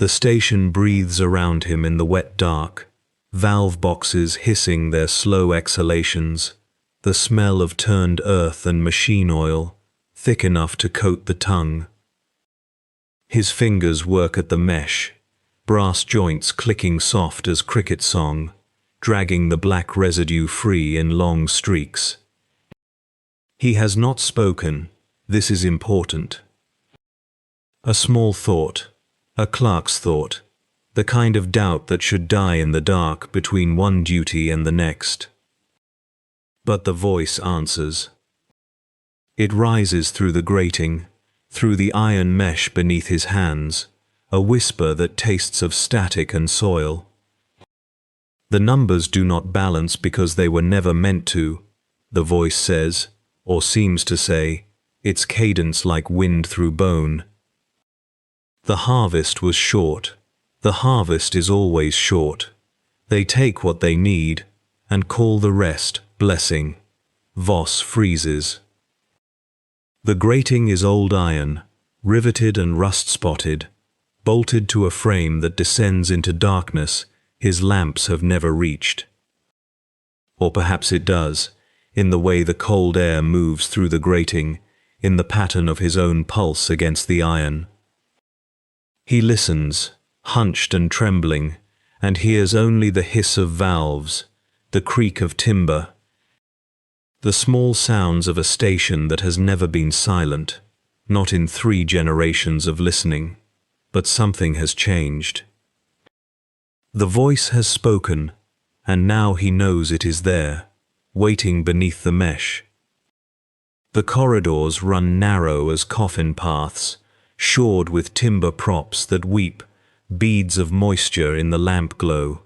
The station breathes around him in the wet dark, valve boxes hissing their slow exhalations, the smell of turned earth and machine oil, thick enough to coat the tongue. His fingers work at the mesh, brass joints clicking soft as cricket song, dragging the black residue free in long streaks. He has not spoken. This is important. A small thought, a clerk's thought, the kind of doubt that should die in the dark between one duty and the next. But the voice answers. It rises through the grating, through the iron mesh beneath his hands, a whisper that tastes of static and soil. The numbers do not balance because they were never meant to, the voice says, or seems to say, its cadence like wind through bone. The harvest was short. The harvest is always short. They take what they need and call the rest blessing. Voss freezes. The grating is old iron, riveted and rust-spotted, bolted to a frame that descends into darkness his lamps have never reached. Or perhaps it does, in the way the cold air moves through the grating, in the pattern of his own pulse against the iron. He listens, hunched and trembling, and hears only the hiss of valves, the creak of timber, the small sounds of a station that has never been silent, not in 3 generations of listening, but something has changed. The voice has spoken, and now he knows it is there, waiting beneath the mesh. The corridors run narrow as coffin paths, shored with timber props that weep, beads of moisture in the lamp glow.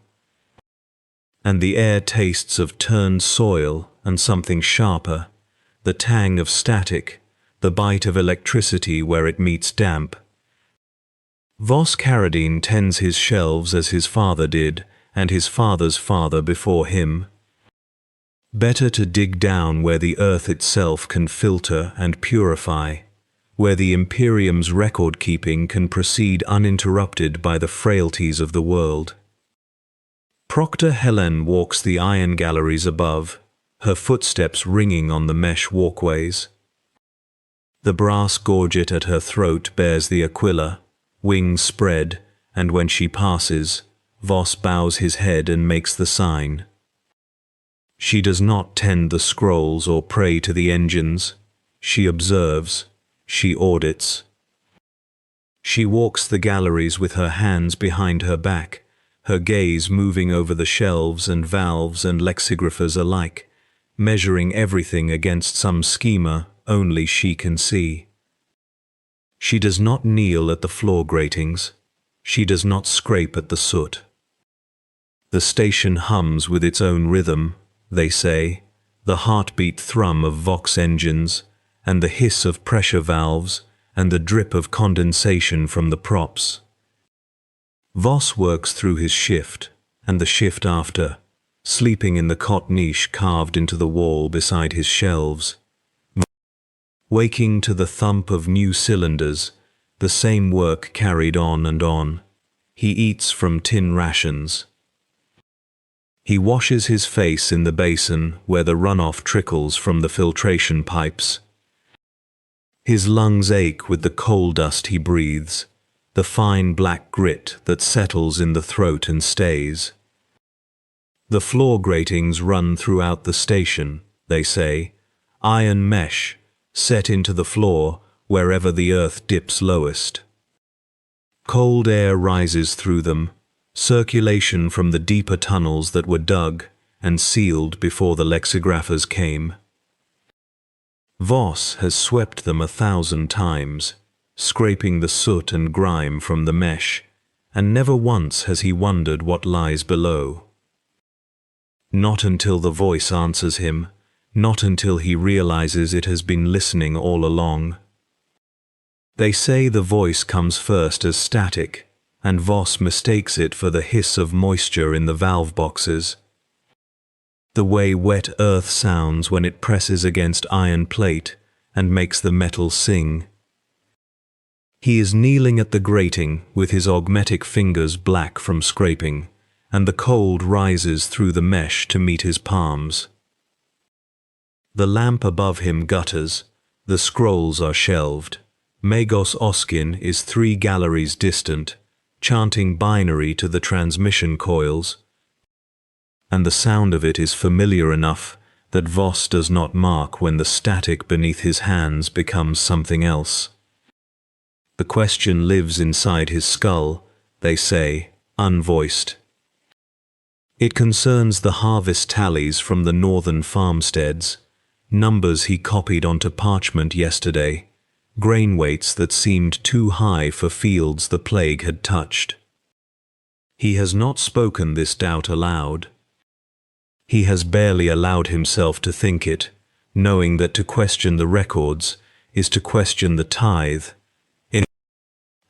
And the air tastes of turned soil and something sharper, the tang of static, the bite of electricity where it meets damp. Voss Carradine tends his shelves as his father did, and his father's father before him. Better to dig down where the earth itself can filter and purify, where the Imperium's record-keeping can proceed uninterrupted by the frailties of the world. Proctor Helen walks the iron galleries above, her footsteps ringing on the mesh walkways. The brass gorget at her throat bears the aquila, wings spread, and when she passes, Voss bows his head and makes the sign. She does not tend the scrolls or pray to the engines. She observes. She audits. She walks the galleries with her hands behind her back, her gaze moving over the shelves and valves and lexigraphers alike, measuring everything against some schema only she can see. She does not kneel at the floor gratings. She does not scrape at the soot. The station hums with its own rhythm, they say, the heartbeat thrum of Vox engines, and the hiss of pressure valves, and the drip of condensation from the props. Voss works through his shift, and the shift after, sleeping in the cot niche carved into the wall beside his shelves. Waking to the thump of new cylinders, the same work carried on and on. He eats from tin rations. He washes his face in the basin where the runoff trickles from the filtration pipes. His lungs ache with the coal dust he breathes, the fine black grit that settles in the throat and stays. The floor gratings run throughout the station, they say, iron mesh, set into the floor wherever the earth dips lowest. Cold air rises through them, circulation from the deeper tunnels that were dug and sealed before the lexigraphers came. Voss has swept them 1,000 times, scraping the soot and grime from the mesh, and never once has he wondered what lies below. Not until the voice answers him, not until he realizes it has been listening all along. They say the voice comes first as static, and Voss mistakes it for the hiss of moisture in the valve boxes. The way wet earth sounds when it presses against iron plate and makes the metal sing. He is kneeling at the grating with his augmetic fingers black from scraping, and the cold rises through the mesh to meet his palms. The lamp above him gutters, the scrolls are shelved. Magos Oskin is 3 galleries distant, chanting binary to the transmission coils, and the sound of it is familiar enough that Voss does not mark when the static beneath his hands becomes something else. The question lives inside his skull, they say, unvoiced. It concerns the harvest tallies from the northern farmsteads, numbers he copied onto parchment yesterday, grain weights that seemed too high for fields the plague had touched. He has not spoken this doubt aloud. He has barely allowed himself to think it, knowing that to question the records is to question the tithe,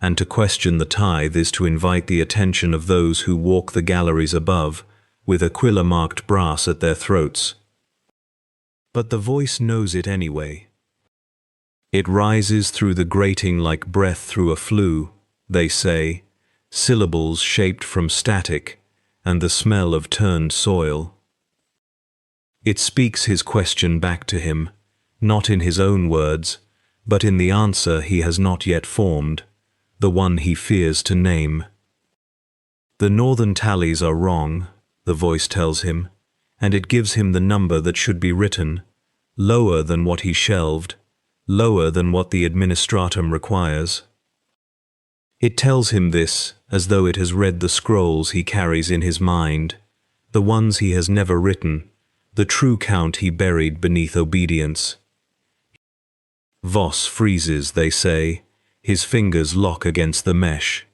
and to question the tithe is to invite the attention of those who walk the galleries above, with Aquila-marked brass at their throats. But the voice knows it anyway. It rises through the grating like breath through a flue, they say, syllables shaped from static, and the smell of turned soil. It speaks his question back to him, not in his own words, but in the answer he has not yet formed, the one he fears to name. The northern tallies are wrong, the voice tells him, and it gives him the number that should be written, lower than what he shelved, lower than what the Administratum requires. It tells him this as though it has read the scrolls he carries in his mind, the ones he has never written, the true count he buried beneath obedience. Voss freezes, they say, his fingers lock against the mesh.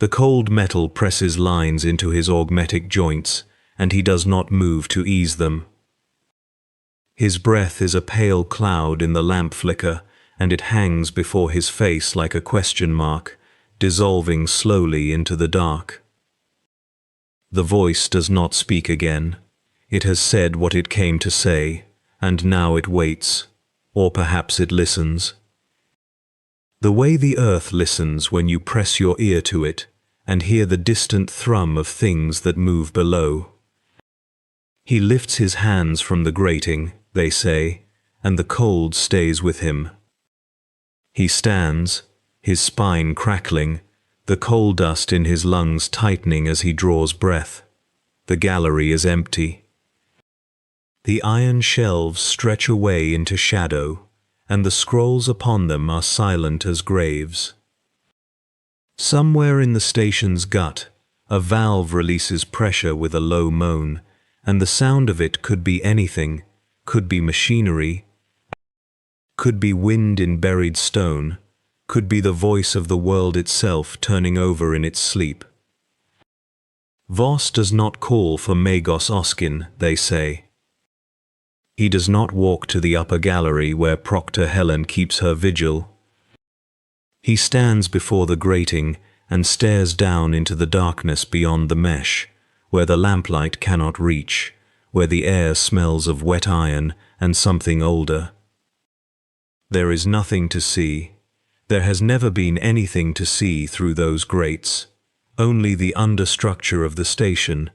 The cold metal presses lines into his augmetic joints, and he does not move to ease them. His breath is a pale cloud in the lamp flicker, and it hangs before his face like a question mark, dissolving slowly into the dark. The voice does not speak again. It has said what it came to say, and now it waits, or perhaps it listens. The way the earth listens when you press your ear to it and hear the distant thrum of things that move below. He lifts his hands from the grating, they say, and the cold stays with him. He stands, his spine crackling, the coal dust in his lungs tightening as he draws breath. The gallery is empty. The iron shelves stretch away into shadow, and the scrolls upon them are silent as graves. Somewhere in the station's gut, a valve releases pressure with a low moan, and the sound of it could be anything, could be machinery, could be wind in buried stone, could be the voice of the world itself turning over in its sleep. Voss does not call for Magos Oskin, they say. He does not walk to the upper gallery where Proctor Helen keeps her vigil. He stands before the grating and stares down into the darkness beyond the mesh, where the lamplight cannot reach, where the air smells of wet iron and something older. There is nothing to see. There has never been anything to see through those grates, only the understructure of the station,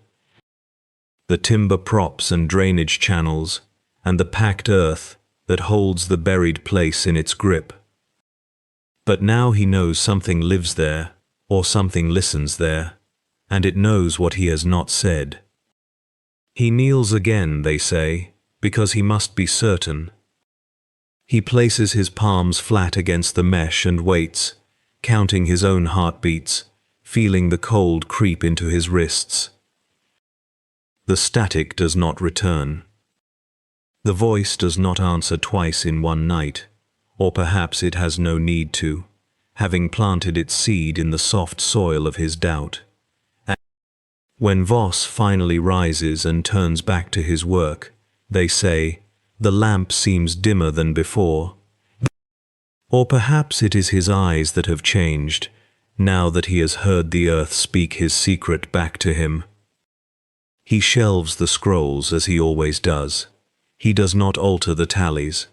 the timber props and drainage channels, and the packed earth that holds the buried place in its grip. But now he knows something lives there, or something listens there, and it knows what he has not said. He kneels again, they say, because he must be certain. He places his palms flat against the mesh and waits, counting his own heartbeats, feeling the cold creep into his wrists. The static does not return. The voice does not answer twice in one night, or perhaps it has no need to, having planted its seed in the soft soil of his doubt. And when Voss finally rises and turns back to his work, they say, the lamp seems dimmer than before. Or perhaps it is his eyes that have changed, now that he has heard the earth speak his secret back to him. He shelves the scrolls as he always does. He does not alter the tallies.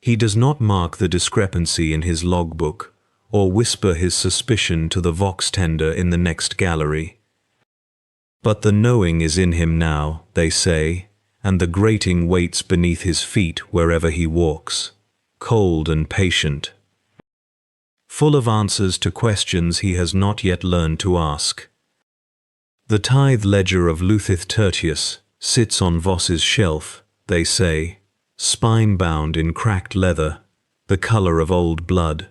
He does not mark the discrepancy in his logbook, or whisper his suspicion to the vox tender in the next gallery. But the knowing is in him now, they say, and the grating waits beneath his feet wherever he walks, cold and patient, full of answers to questions he has not yet learned to ask. The tithe ledger of Luthyth Tertius sits on Voss's shelf, they say, spine-bound in cracked leather, the color of old blood.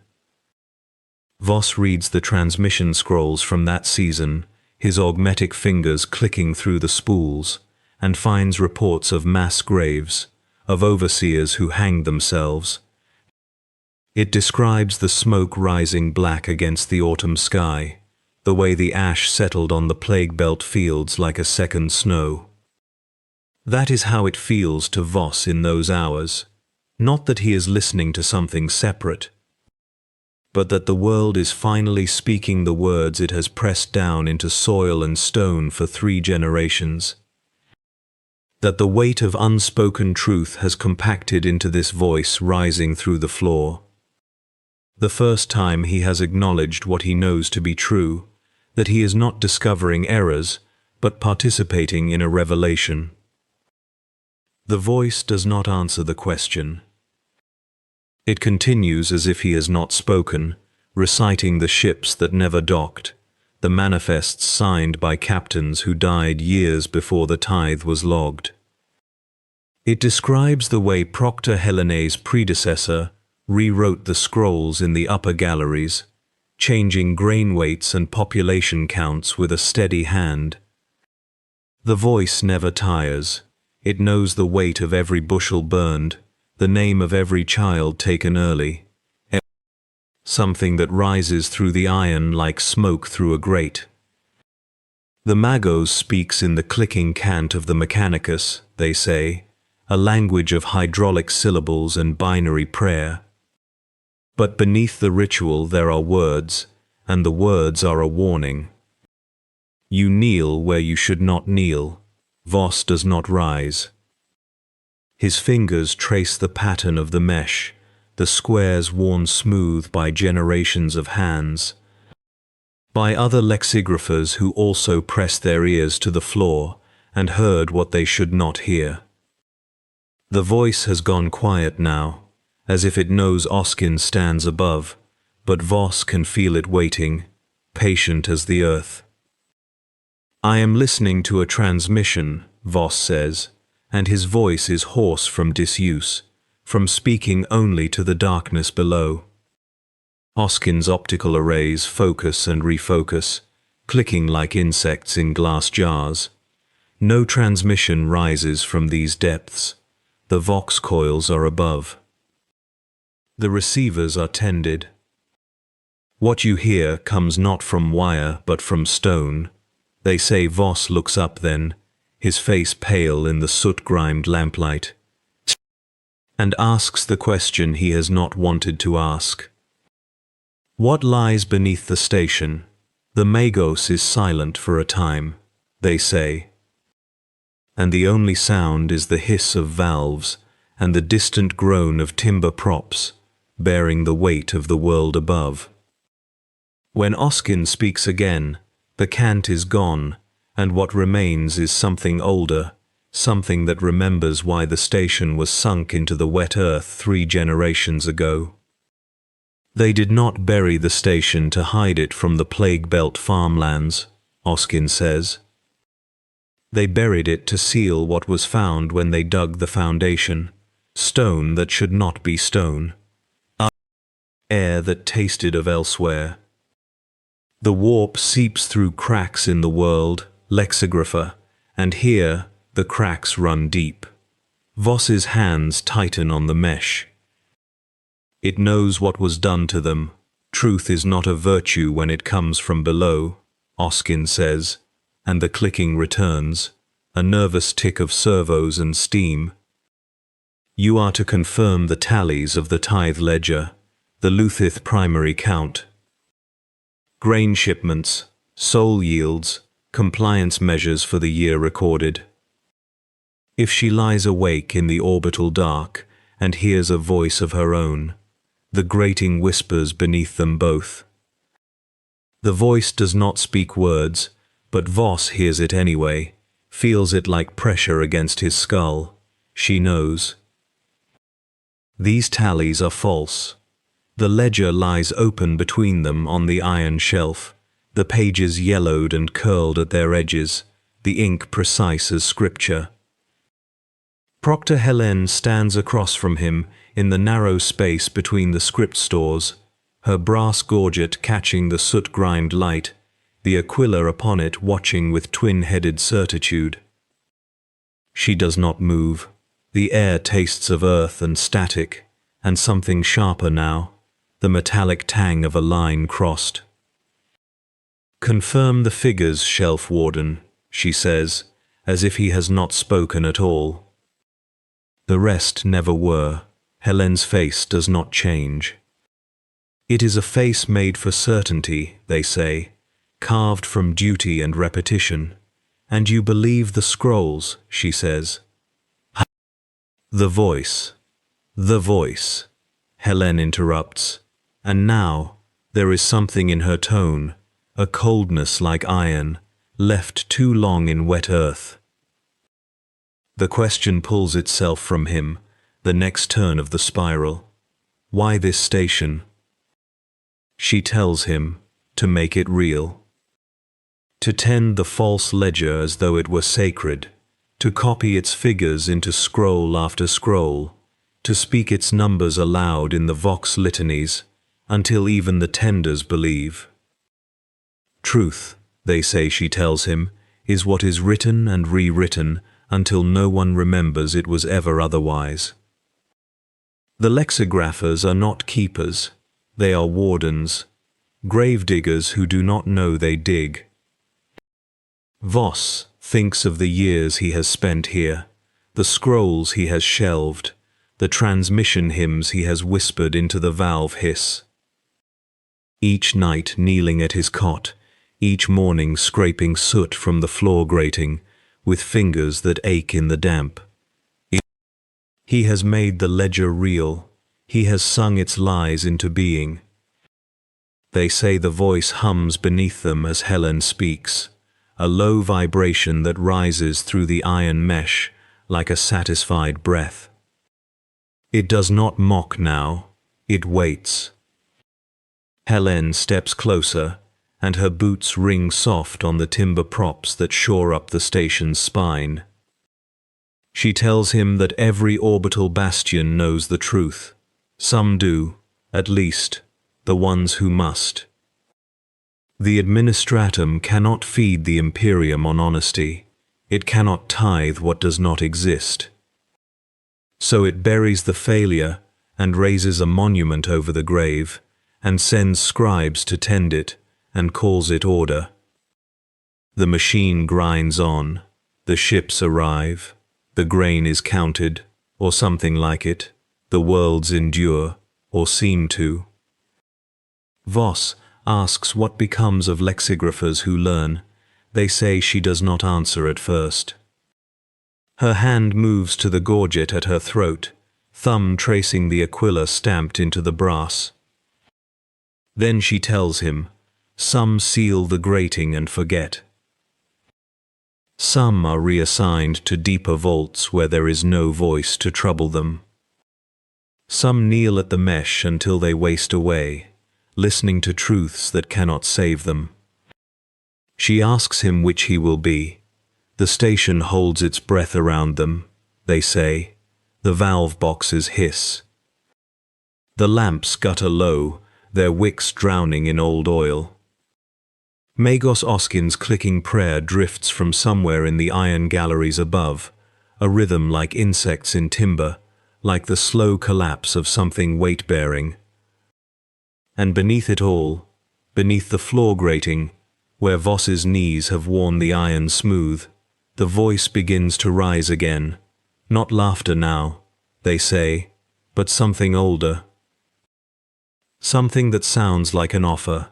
Voss reads the transmission scrolls from that season, his augmetic fingers clicking through the spools, and finds reports of mass graves, of overseers who hanged themselves. It describes the smoke rising black against the autumn sky, the way the ash settled on the plague-belt fields like a second snow. That is how it feels to Voss in those hours, not that he is listening to something separate, but that the world is finally speaking the words it has pressed down into soil and stone for 3 generations. That the weight of unspoken truth has compacted into this voice rising through the floor. The first time he has acknowledged what he knows to be true, that he is not discovering errors, but participating in a revelation. The voice does not answer the question. It continues as if he has not spoken, reciting the ships that never docked, the manifests signed by captains who died years before the tithe was logged. It describes the way Proctor Helene's predecessor rewrote the scrolls in the upper galleries, changing grain weights and population counts with a steady hand. The voice never tires. It knows the weight of every bushel burned, the name of every child taken early, something that rises through the iron like smoke through a grate. The Magos speaks in the clicking cant of the Mechanicus, they say, a language of hydraulic syllables and binary prayer. But beneath the ritual there are words, and the words are a warning. You kneel where you should not kneel. Voss does not rise. His fingers trace the pattern of the mesh, the squares worn smooth by generations of hands, by other lexigraphers who also pressed their ears to the floor and heard what they should not hear. The voice has gone quiet now, as if it knows Oskin stands above, but Voss can feel it waiting, patient as the earth. I am listening to a transmission, Voss says, and his voice is hoarse from disuse, from speaking only to the darkness below. Oskin's optical arrays focus and refocus, clicking like insects in glass jars. No transmission rises from these depths. The vox coils are above. The receivers are tended. What you hear comes not from wire but from stone. They say Voss looks up then, his face pale in the soot-grimed lamplight, and asks the question he has not wanted to ask. What lies beneath the station? The Magos is silent for a time, they say, and the only sound is the hiss of valves and the distant groan of timber props, bearing the weight of the world above. When Oskin speaks again, the cant is gone, and what remains is something older, something that remembers why the station was sunk into the wet earth 3 generations ago. They did not bury the station to hide it from the plague-belt farmlands, Oskin says. They buried it to seal what was found when they dug the foundation, stone that should not be stone, air that tasted of elsewhere. The warp seeps through cracks in the world, lexicographer, and here the cracks run deep. Voss's hands tighten on the mesh. It knows what was done to them. Truth is not a virtue when it comes from below, Oskin says, and the clicking returns, a nervous tick of servos and steam. You are to confirm the tallies of the tithe ledger, the Luthyth primary count. Grain shipments, soul yields, compliance measures for the year recorded. If she lies awake in the orbital dark and hears a voice of her own. The grating whispers beneath them both. The voice does not speak words, but Voss hears it anyway, feels it like pressure against his skull. She knows. These tallies are false. The ledger lies open between them on the iron shelf, the pages yellowed and curled at their edges, the ink precise as scripture. Proctor Helene stands across from him in the narrow space between the script stores, her brass gorget catching the soot-grimed light, the Aquila upon it watching with twin-headed certitude. She does not move. The air tastes of earth and static, and something sharper now, the metallic tang of a line crossed. "Confirm the figures, Shelf Warden," she says, as if he has not spoken at all. The rest never were. Helene's face does not change. It is a face made for certainty, they say, carved from duty and repetition. And you believe the scrolls, she says. The voice. The voice. Helene interrupts. And now, there is something in her tone, a coldness like iron, left too long in wet earth. The question pulls itself from him, the next turn of the spiral. Why this station? She tells him, to make it real. To tend the false ledger as though it were sacred, to copy its figures into scroll after scroll, to speak its numbers aloud in the vox litanies, until even the tenders believe. Truth, they say she tells him, is what is written and rewritten until no one remembers it was ever otherwise. The lexigraphers are not keepers, they are wardens, grave-diggers who do not know they dig. Voss thinks of the years he has spent here, the scrolls he has shelved, the transmission hymns he has whispered into the valve hiss. Each night kneeling at his cot, each morning scraping soot from the floor grating, with fingers that ache in the damp. He has made the ledger real, he has sung its lies into being. They say the voice hums beneath them as Helene speaks, a low vibration that rises through the iron mesh like a satisfied breath. It does not mock now, it waits. Helene steps closer, and her boots ring soft on the timber props that shore up the station's spine. She tells him that every orbital bastion knows the truth. Some do, at least, the ones who must. The Administratum cannot feed the Imperium on honesty. It cannot tithe what does not exist. So it buries the failure and raises a monument over the grave, and sends scribes to tend it, and calls it order. The machine grinds on, the ships arrive, the grain is counted, or something like it, the worlds endure, or seem to. Voss asks what becomes of lexigraphers who learn. They say she does not answer at first. Her hand moves to the gorget at her throat, thumb tracing the Aquila stamped into the brass. Then she tells him, some seal the grating and forget. Some are reassigned to deeper vaults where there is no voice to trouble them. Some kneel at the mesh until they waste away, listening to truths that cannot save them. She asks him which he will be. The station holds its breath around them, they say. The valve boxes hiss. The lamps gutter low, their wicks drowning in old oil. Magos Oskin's clicking prayer drifts from somewhere in the iron galleries above, a rhythm like insects in timber, like the slow collapse of something weight-bearing. And beneath it all, beneath the floor grating, where Voss's knees have worn the iron smooth, the voice begins to rise again. Not laughter now, they say, but something older. Something that sounds like an offer.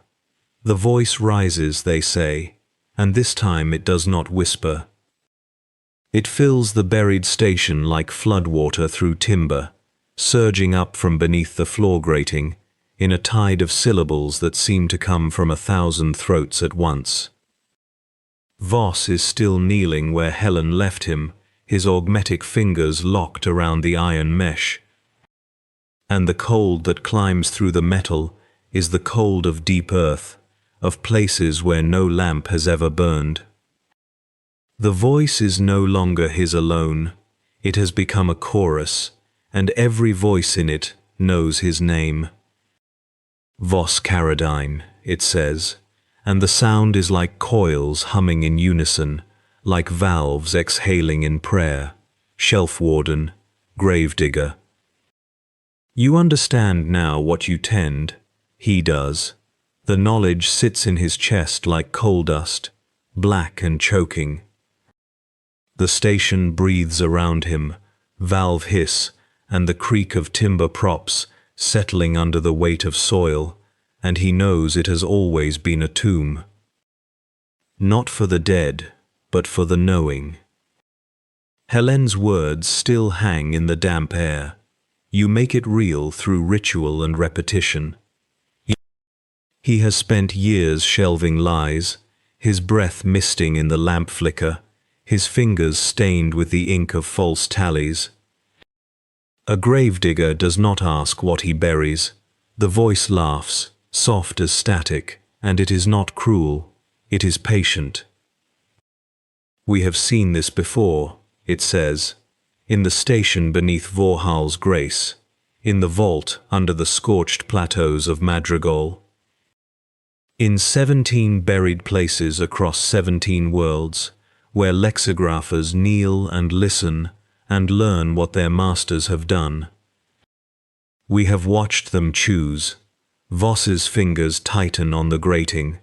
The voice rises, they say, and this time it does not whisper. It fills the buried station like floodwater through timber, surging up from beneath the floor grating, in a tide of syllables that seem to come from 1,000 throats at once. Voss is still kneeling where Helen left him, his augmetic fingers locked around the iron mesh. And the cold that climbs through the metal is the cold of deep earth, of places where no lamp has ever burned. The voice is no longer his alone. It has become a chorus, and every voice in it knows his name. Vos Caradine, it says, and the sound is like coils humming in unison, like valves exhaling in prayer. Shelf warden, gravedigger. You understand now what you tend. He does. The knowledge sits in his chest like coal dust, black and choking. The station breathes around him, valve hiss, and the creak of timber props settling under the weight of soil, and he knows it has always been a tomb. Not for the dead, but for the knowing. Helen's words still hang in the damp air. You make it real through ritual and repetition. He has spent years shelving lies, his breath misting in the lamp flicker, his fingers stained with the ink of false tallies. A gravedigger does not ask what he buries. The voice laughs, soft as static, and it is not cruel, it is patient. We have seen this before, it says, in the station beneath Vorhal's grace, in the vault under the scorched plateaus of Madrigal. In 17 buried places across 17 worlds, where lexigraphers kneel and listen and learn what their masters have done. We have watched them choose. Voss's fingers tighten on the grating.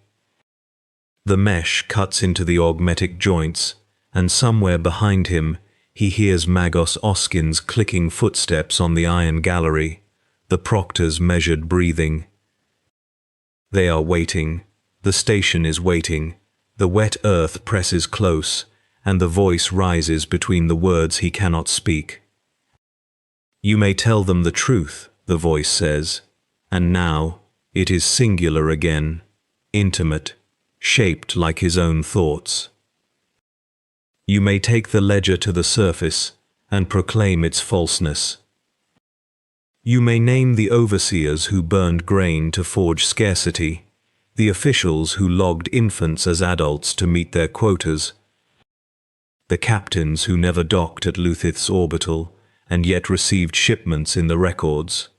The mesh cuts into the augmetic joints, and somewhere behind him he hears Magos Oskin's clicking footsteps on the iron gallery, the proctor's measured breathing. They are waiting. The station is waiting. The wet earth presses close, and the voice rises between the words he cannot speak. You may tell them the truth, the voice says, and now it is singular again, intimate, shaped like his own thoughts. You may take the ledger to the surface and proclaim its falseness. You may name the overseers who burned grain to forge scarcity, the officials who logged infants as adults to meet their quotas, the captains who never docked at Luthyth's orbital and yet received shipments in the records.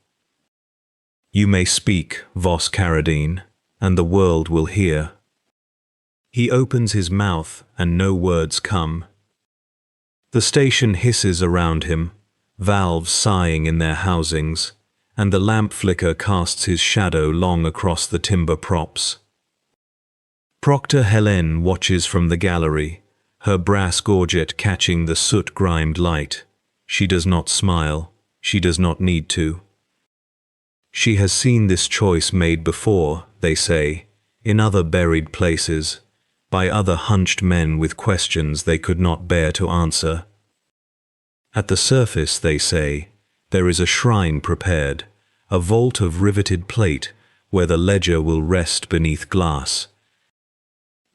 You may speak, Vos Caradine, and the world will hear. He opens his mouth and no words come. The station hisses around him, valves sighing in their housings, and the lamp flicker casts his shadow long across the timber props. Proctor Helen watches from the gallery, her brass gorget catching the soot-grimed light. She does not smile. She does not need to. She has seen this choice made before, they say, in other buried places, by other hunched men with questions they could not bear to answer. At the surface, they say, there is a shrine prepared, a vault of riveted plate where the ledger will rest beneath glass.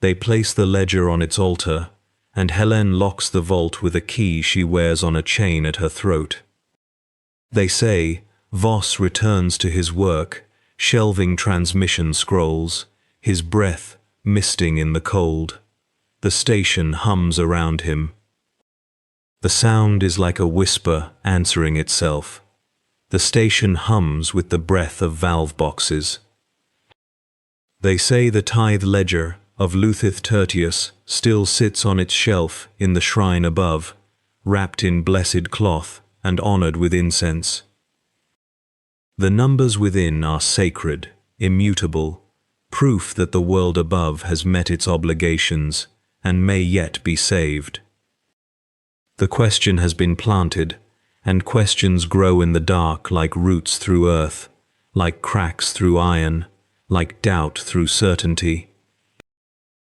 They place the ledger on its altar, and Helen locks the vault with a key she wears on a chain at her throat. They say, Voss returns to his work, shelving transmission scrolls, his breath misting in the cold. The station hums around him. The sound is like a whisper answering itself. The station hums with the breath of valve boxes. They say the tithe ledger of Luthyth Tertius still sits on its shelf in the shrine above, wrapped in blessed cloth and honored with incense. The numbers within are sacred, immutable, proof that the world above has met its obligations and may yet be saved. The question has been planted, and questions grow in the dark like roots through earth, like cracks through iron, like doubt through certainty.